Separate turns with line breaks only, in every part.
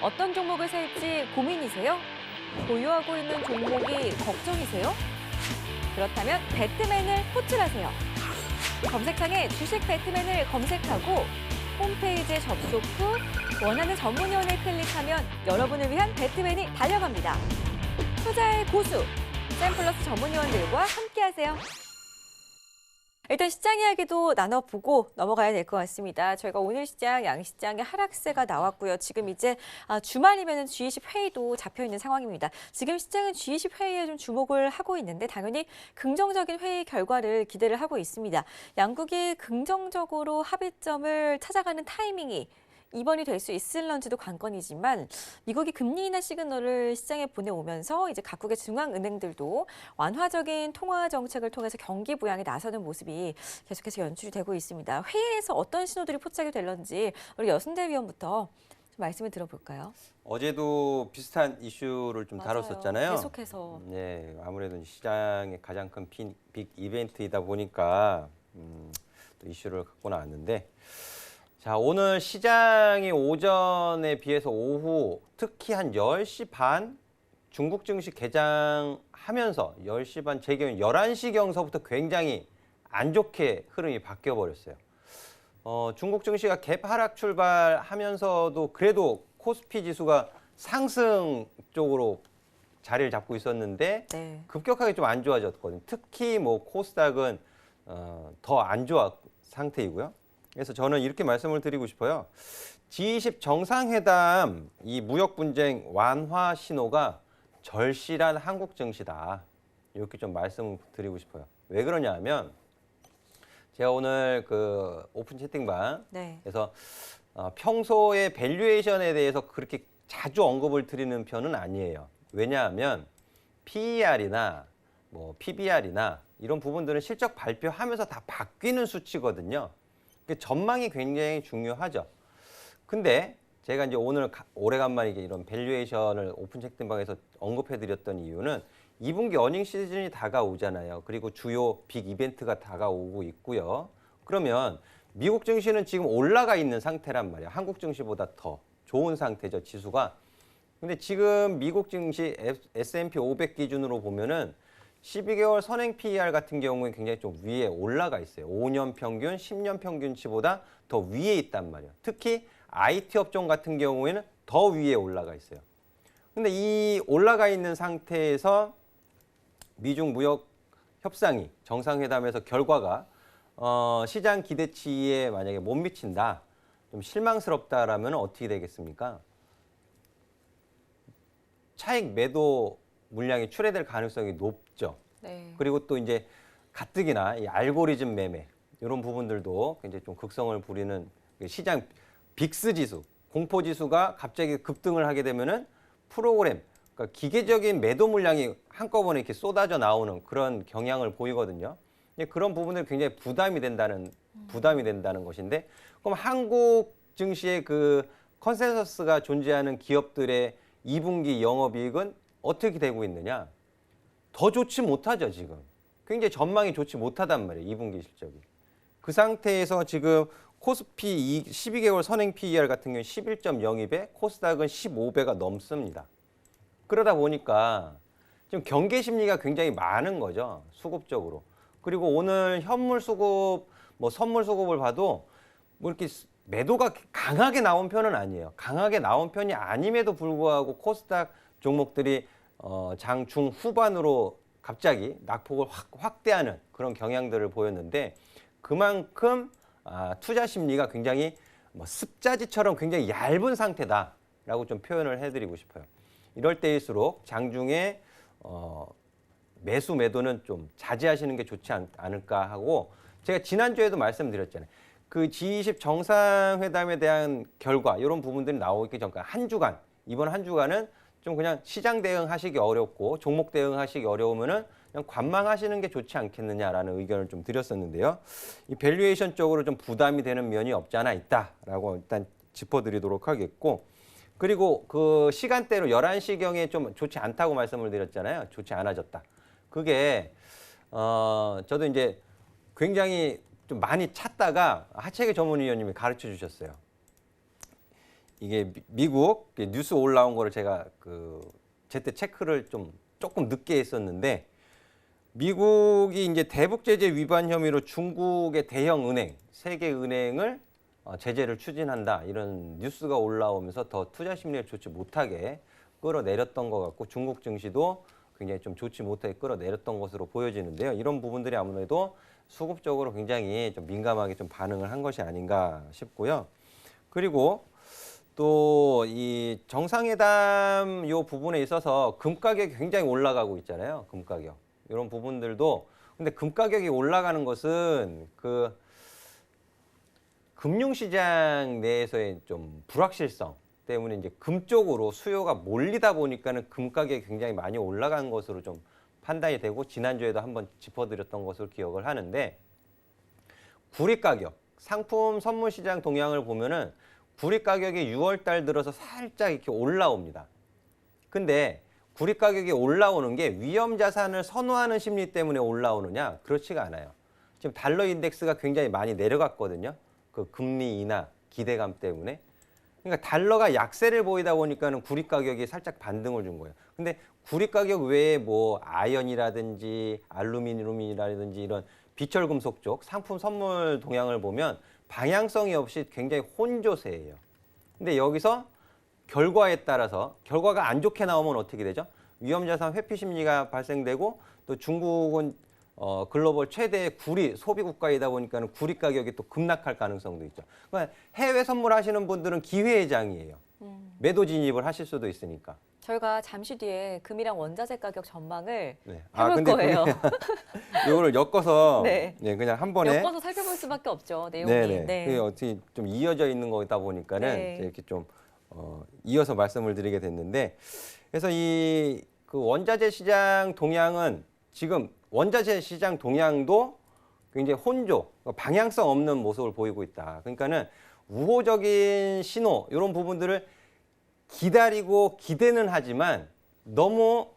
어떤 종목을 살지 고민이세요? 보유하고 있는 종목이 걱정이세요? 그렇다면 배트맨을 호출하세요. 검색창에 주식 배트맨을 검색하고 홈페이지에 접속 후 원하는 전문위원을 클릭하면 여러분을 위한 배트맨이 달려갑니다. 투자의 고수, 샘플러스 전문위원들과 함께하세요. 일단 시장 이야기도 나눠보고 넘어가야 될 것 같습니다. 저희가 오늘 시장, 양시장의 하락세가 나왔고요. 지금 이제 주말이면 G20 회의도 잡혀있는 상황입니다. 지금 시장은 G20 회의에 좀 주목을 하고 있는데 당연히 긍정적인 회의 결과를 기대를 하고 있습니다. 양국이 긍정적으로 합의점을 찾아가는 타이밍이 이번이 될 수 있을런지도 관건이지만 미국이 금리 인하 시그널을 시장에 보내오면서 이제 각국의 중앙은행들도 완화적인 통화 정책을 통해서 경기 부양에 나서는 모습이 계속해서 연출이 되고 있습니다. 회의에서 어떤 신호들이 포착이 될런지 우리 여순대 위원부터 좀 말씀을 들어볼까요?
어제도 비슷한 이슈를 좀
맞아요.
다뤘었잖아요.
계속해서.
네, 아무래도 시장의 가장 큰 빅 이벤트이다 보니까 또 이슈를 갖고 나왔는데 자, 오늘 시장이 오전에 비해서 오후 특히 한 10시 반 중국 증시 개장하면서 10시 반 제 경우 11시경서부터 굉장히 안 좋게 흐름이 바뀌어 버렸어요. 중국 증시가 갭 하락 출발하면서도 그래도 코스피 지수가 상승 쪽으로 자리를 잡고 있었는데
네.
급격하게 좀 안 좋아졌거든요. 특히 뭐 코스닥은 더 안 좋아 상태이고요. 그래서 저는 이렇게 말씀을 드리고 싶어요. G20 정상회담 이 무역 분쟁 완화 신호가 절실한 한국 증시다. 이렇게 좀 말씀을 드리고 싶어요. 왜 그러냐면 제가 오늘 그 오픈 채팅방에서
네.
평소에 밸류에이션에 대해서 그렇게 자주 언급을 드리는 편은 아니에요. 왜냐하면 PER이나 뭐 PBR이나 이런 부분들은 실적 발표하면서 다 바뀌는 수치거든요. 전망이 굉장히 중요하죠. 근데 제가 이제 오늘 오래간만에 이런 밸류에이션을 오픈 채팅방에서 언급해드렸던 이유는 2분기 어닝 시즌이 다가오잖아요. 그리고 주요 빅 이벤트가 다가오고 있고요. 그러면 미국 증시는 지금 올라가 있는 상태란 말이에요. 한국 증시보다 더 좋은 상태죠, 지수가. 근데 지금 미국 증시 S&P 500 기준으로 보면은 12개월 선행 PER 같은 경우에 굉장히 좀 위에 올라가 있어요. 5년 평균, 10년 평균치보다 더 위에 있단 말이에요. 특히 IT 업종 같은 경우에는 더 위에 올라가 있어요. 근데 이 올라가 있는 상태에서 미중 무역 협상이 정상회담에서 결과가 시장 기대치에 만약에 못 미친다, 좀 실망스럽다라면 어떻게 되겠습니까? 차익 매도 물량이 출회될 가능성이 높죠.
네.
그리고 또 이제 가뜩이나 이 알고리즘 매매 이런 부분들도 굉장히 좀 극성을 부리는 시장 빅스 지수, 공포 지수가 갑자기 급등을 하게 되면은 프로그램, 그러니까 기계적인 매도 물량이 한꺼번에 이렇게 쏟아져 나오는 그런 경향을 보이거든요. 그런 부분들이 굉장히 부담이 된다는 것인데, 그럼 한국 증시의 그 컨센서스가 존재하는 기업들의 2분기 영업이익은 어떻게 되고 있느냐? 더 좋지 못하죠, 지금. 굉장히 전망이 좋지 못하단 말이에요, 2분기 실적이. 그 상태에서 지금 코스피 12개월 선행 PER 같은 경우는 11.02배, 코스닥은 15배가 넘습니다. 그러다 보니까 지금 경계 심리가 굉장히 많은 거죠, 수급적으로. 그리고 오늘 현물 수급, 뭐 선물 수급을 봐도 뭐 이렇게 매도가 강하게 나온 편은 아니에요. 강하게 나온 편이 아님에도 불구하고 코스닥 종목들이 장 중 후반으로 갑자기 낙폭을 확대하는 그런 경향들을 보였는데 그만큼 투자 심리가 굉장히 뭐 습자지처럼 굉장히 얇은 상태다라고 좀 표현을 해드리고 싶어요. 이럴 때일수록 장중에 매수 매도는 좀 자제하시는 게 좋지 않을까 하고, 제가 지난주에도 말씀드렸잖아요. 그 G20 정상회담에 대한 결과 이런 부분들이 나오기 전까지 한 주간, 이번 한 주간은 좀 그냥 시장 대응하시기 어렵고 종목 대응하시기 어려우면은 그냥 관망하시는 게 좋지 않겠느냐라는 의견을 좀 드렸었는데요. 이 밸류에이션 쪽으로 좀 부담이 되는 면이 없지 않아 있다라고 일단 짚어드리도록 하겠고, 그리고 그 시간대로 11시경에 좀 좋지 않다고 말씀을 드렸잖아요. 좋지 않아졌다. 그게 저도 이제 굉장히 좀 많이 찾다가 하채기 전문위원님이 가르쳐 주셨어요. 이게 미국 뉴스 올라온 거를 제가 제때 체크를 조금 늦게 했었는데 미국이 이제 대북 제재 위반 혐의로 중국의 대형 은행, 세계 은행을 제재를 추진한다 이런 뉴스가 올라오면서 더 투자 심리를 좋지 못하게 끌어내렸던 것 같고 중국 증시도 굉장히 좀 좋지 못하게 끌어내렸던 것으로 보여지는데요. 이런 부분들이 아무래도 수급적으로 굉장히 좀 민감하게 좀 반응을 한 것이 아닌가 싶고요. 그리고 또 이 정상회담 요 부분에 있어서 금 가격이 굉장히 올라가고 있잖아요. 금 가격. 이런 부분들도 근데 금 가격이 올라가는 것은 금융시장 내에서의 좀 불확실성 때문에 이제 금 쪽으로 수요가 몰리다 보니까는 금 가격이 굉장히 많이 올라간 것으로 좀 판단이 되고 지난주에도 한번 짚어드렸던 것으로 기억을 하는데 구리 가격, 상품 선물 시장 동향을 보면은 구리 가격이 6월 달 들어서 살짝 이렇게 올라옵니다. 근데 구리 가격이 올라오는 게 위험 자산을 선호하는 심리 때문에 올라오느냐? 그렇지가 않아요. 지금 달러 인덱스가 굉장히 많이 내려갔거든요. 그 금리 인하 기대감 때문에. 그러니까 달러가 약세를 보이다 보니까는 구리 가격이 살짝 반등을 준 거예요. 근데 구리 가격 외에 뭐 아연이라든지 알루미늄이라든지 이런 비철금속 쪽 상품 선물 동향을 보면 방향성이 없이 굉장히 혼조세예요. 근데 여기서 결과에 따라서 결과가 안 좋게 나오면 어떻게 되죠? 위험자산 회피 심리가 발생되고 또 중국은 글로벌 최대의 구리 소비 국가이다 보니까는 구리 가격이 또 급락할 가능성도 있죠. 그러니까 해외 선물하시는 분들은 기회의 장이에요. 매도 진입을 하실 수도 있으니까.
저희가 잠시 뒤에 금이랑 원자재 가격 전망을
네.
해볼 거예요.
이거를 엮어서
네.
네, 그냥 한 번에
엮어서 살펴볼 수밖에 없죠. 내용이.
네네.
네.
그게 어떻게 좀 이어져 있는 거다 보니까는
네.
이렇게 좀 이어서 말씀을 드리게 됐는데, 그래서 그 원자재 시장 동향은 지금 원자재 시장 동향도 굉장히 혼조, 방향성 없는 모습을 보이고 있다. 그러니까는 우호적인 신호 이런 부분들을 기다리고 기대는 하지만 너무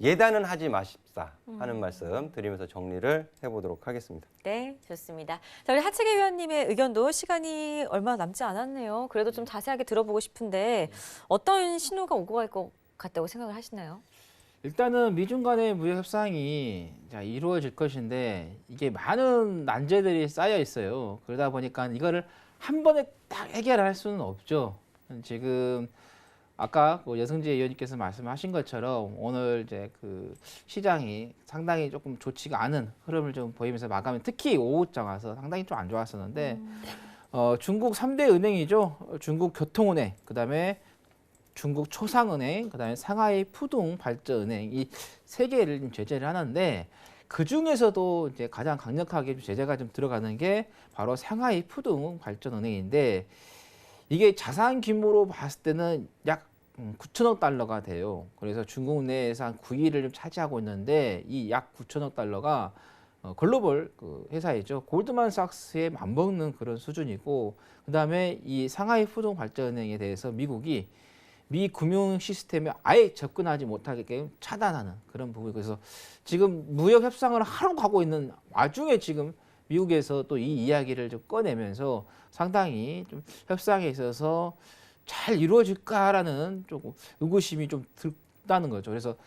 예단은 하지 마십사 하는 말씀 드리면서 정리를 해보도록 하겠습니다.
네, 좋습니다. 자, 우리 하채기 위원님의 의견도 시간이 얼마 남지 않았네요. 그래도 좀 자세하게 들어보고 싶은데 어떤 신호가 오고 갈 것 같다고 생각을 하시나요?
일단은 미중 간의 무역 협상이 이루어질 것인데 이게 많은 난제들이 쌓여 있어요. 그러다 보니까 이거를 한 번에 딱 해결할 수는 없죠. 지금 아까 여승재 의원님께서 말씀하신 것처럼 오늘 이제 그 시장이 상당히 조금 좋지가 않은 흐름을 좀 보이면서 마감이 특히 오후장 와서 상당히 좀 안 좋았었는데 중국 3대 은행이죠. 중국 교통은행, 그다음에 중국 초상은행, 그다음에 상하이 푸둥 발전은행 이 세 개를 좀 제재를 하는데 그 중에서도 이제 가장 강력하게 제재가 좀 들어가는 게 바로 상하이 푸둥 발전은행인데 이게 자산 규모로 봤을 때는 약 9천억 달러가 돼요. 그래서 중국 내에서 한 9위를 좀 차지하고 있는데 이 약 9천억 달러가 글로벌 그 회사이죠. 골드만삭스에 맞먹는 그런 수준이고 그다음에 이 상하이 푸둥 발전은행에 대해서 미국이 미 금융 시스템에 아예 접근하지 못하게 차단하는 그런 부분이 그래서 지금 무역 협상을 하러 가고 있는 와중에 지금 미국에서 또 이 이야기를 좀 꺼내면서 상당히 좀 협상에 있어서 잘 이루어질까라는 조금 의구심이 좀 든다는 거죠. 그래서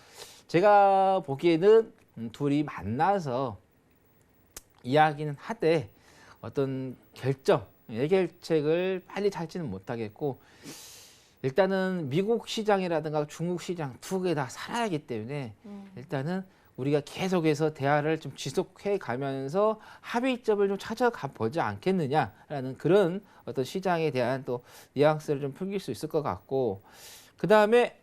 제가 보기에는 둘이 만나서 이야기는 하되 어떤 결정, 해결책을 빨리 찾지는 못하겠고 일단은 미국 시장이라든가 중국 시장 두 개 다 살아야하기 때문에 일단은 우리가 계속해서 대화를 좀 지속해 가면서 합의점을 좀 찾아가 보지 않겠느냐라는 그런 어떤 시장에 대한 또 뉘앙스를 좀 풍길 수 있을 것 같고 그 다음에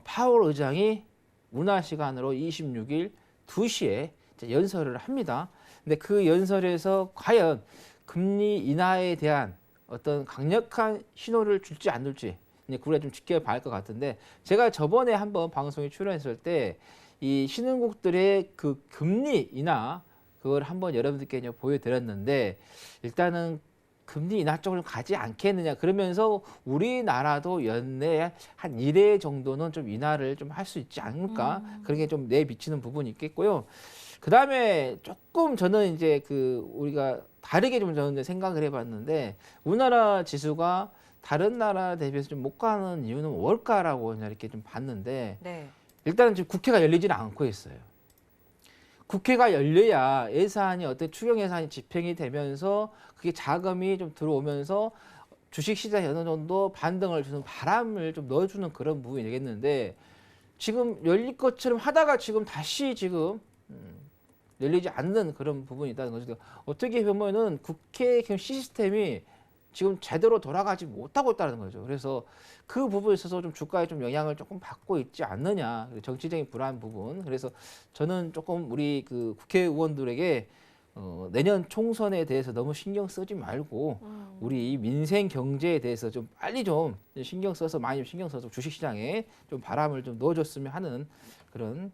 파월 의장이 문화 시간으로 26일 2시에 연설을 합니다. 근데 그 연설에서 과연 금리 인하에 대한 어떤 강력한 신호를 줄지 안 줄지 우리가 좀 지켜봐야 할 것 같은데 제가 저번에 한번 방송에 출연했을 때 이 신흥국들의 그 금리 인하 그걸 한번 여러분들께 보여드렸는데 일단은 금리 인하 쪽으로 가지 않겠느냐 그러면서 우리나라도 연내에 한 1회 정도는 좀 인하를 좀 할 수 있지 않을까 그런 게 좀 내비치는 부분이 있겠고요. 그 다음에 조금 저는 이제 그 우리가 다르게 좀 저는 생각을 해봤는데 우리나라 지수가 다른 나라 대비해서 좀 못 가는 이유는 뭘까라고 이렇게 좀 봤는데
네.
일단은 지금 국회가 열리지는 않고 있어요. 국회가 열려야 예산이 어떤 추경 예산이 집행이 되면서 그게 자금이 좀 들어오면서 주식 시장에 어느 정도 반등을 주는 바람을 좀 넣어주는 그런 부분이 되겠는데 지금 열릴 것처럼 하다가 지금 다시 지금 열리지 않는 그런 부분이 있다는 거죠. 어떻게 보면은 국회 시스템이 지금 제대로 돌아가지 못하고 있다는 거죠. 그래서 그 부분에 있어서 좀 주가에 좀 영향을 조금 받고 있지 않느냐. 정치적인 불안 부분. 그래서 저는 조금 우리 그 국회의원들에게 내년 총선에 대해서 너무 신경 쓰지 말고 우리 민생 경제에 대해서 좀 빨리 좀 신경 써서 많이 신경 써서 주식시장에 좀 바람을 좀 넣어줬으면 하는 그런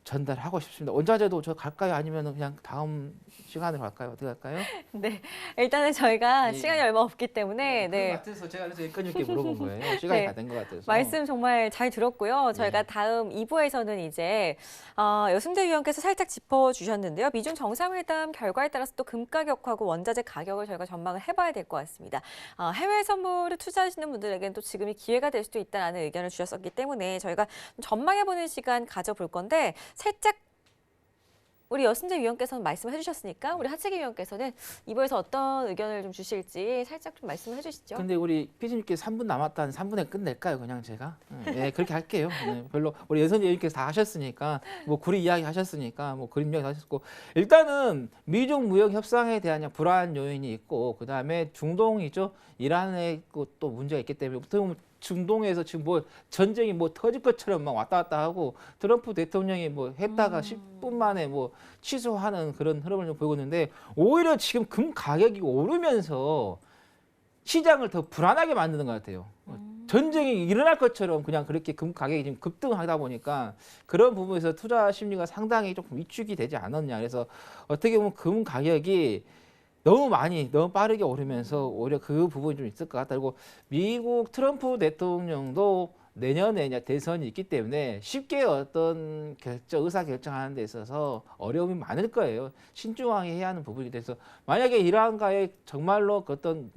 전달하고 싶습니다. 원자재도 저 갈까요? 아니면 그냥 다음 시간으로 갈까요? 어떻게 할까요?
네. 일단은 저희가
네.
시간이 얼마 없기 때문에
그거 같아서 제가 그래서 끈있게 물어본 거예요. 시간이
네.
다 된 것 같아서.
말씀 정말 잘 들었고요. 저희가 다음 2부에서는 이제 여승재 위원께서 살짝 짚어주셨는데요. 미중 정상회담 결과에 따라서 또 금 가격하고 원자재 가격을 저희가 전망을 해봐야 될 것 같습니다. 해외 선물을 투자하시는 분들에게는 또 지금이 기회가 될 수도 있다는 의견을 주셨었기 때문에 저희가 전망해보는 시간 가져볼 건데 살짝 우리 여승재 위원께서는 말씀해 주셨으니까 우리 하채기 위원께서는 이부에서 어떤 의견을 좀 주실지 살짝 좀 말씀해 주시죠.
근데 우리 피디님께서 3분 남았다는 3분에 끝낼까요? 그냥 제가? 네, 그렇게 할게요. 네, 별로 우리 여선재 위원께서 다 하셨으니까 뭐 구리 이야기 하셨으니까 뭐 그림 이야기 하셨고 일단은 미중 무역 협상에 대한 불안 요인이 있고 그 다음에 중동이죠. 이란에 또 문제가 있기 때문에 어떻게 보면 중동에서 지금 뭐 전쟁이 뭐 터질 것처럼 막 왔다 갔다 하고 트럼프 대통령이 뭐 했다가 10분 만에 뭐 취소하는 그런 흐름을 좀 보이고 있는데 오히려 지금 금 가격이 오르면서 시장을 더 불안하게 만드는 것 같아요. 전쟁이 일어날 것처럼 그냥 그렇게 금 가격이 지금 급등하다 보니까 그런 부분에서 투자 심리가 상당히 조금 위축이 되지 않았냐. 그래서 어떻게 보면 금 가격이 너무 빠르게 오르면서 오히려 그 부분이 좀 있을 것 같다. 그리고 미국 트럼프 대통령도 내년에 이제 대선이 있기 때문에 쉽게 어떤 의사 결정하는 데 있어서 어려움이 많을 거예요. 신중하게 해야 하는 부분이 돼서 만약에 이란과의 정말로 어떤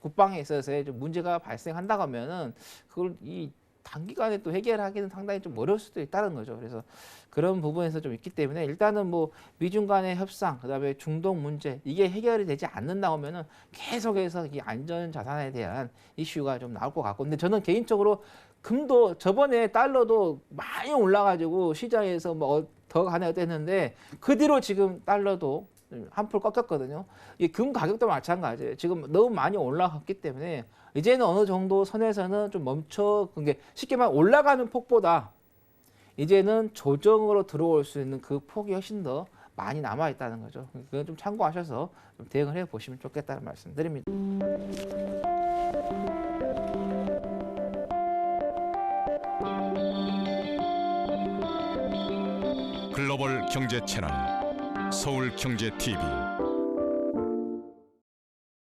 국방에 있어서의 좀 문제가 발생한다고 하면은 그걸 이 단기간에 또 해결하기는 상당히 좀 어려울 수도 있다는 거죠. 그래서 그런 부분에서 좀 있기 때문에 일단은 뭐 미중 간의 협상, 그다음에 중동 문제 이게 해결이 되지 않는다 하면은 계속해서 이 안전 자산에 대한 이슈가 좀 나올 것 같고, 근데 저는 개인적으로 금도 저번에 달러도 많이 올라가지고 시장에서 뭐 더 가네가 됐는데 그 뒤로 지금 달러도 한풀 꺾였거든요. 이 금 가격도 마찬가지예요. 지금 너무 많이 올라갔기 때문에 이제는 어느 정도 선에서는 좀 그게 쉽게 말하면 올라가는 폭보다 이제는 조정으로 들어올 수 있는 그 폭이 훨씬 더 많이 남아 있다는 거죠. 그건 좀 참고하셔서 좀 대응을 해 보시면 좋겠다는 말씀드립니다.
글로벌 경제 채널 서울경제TV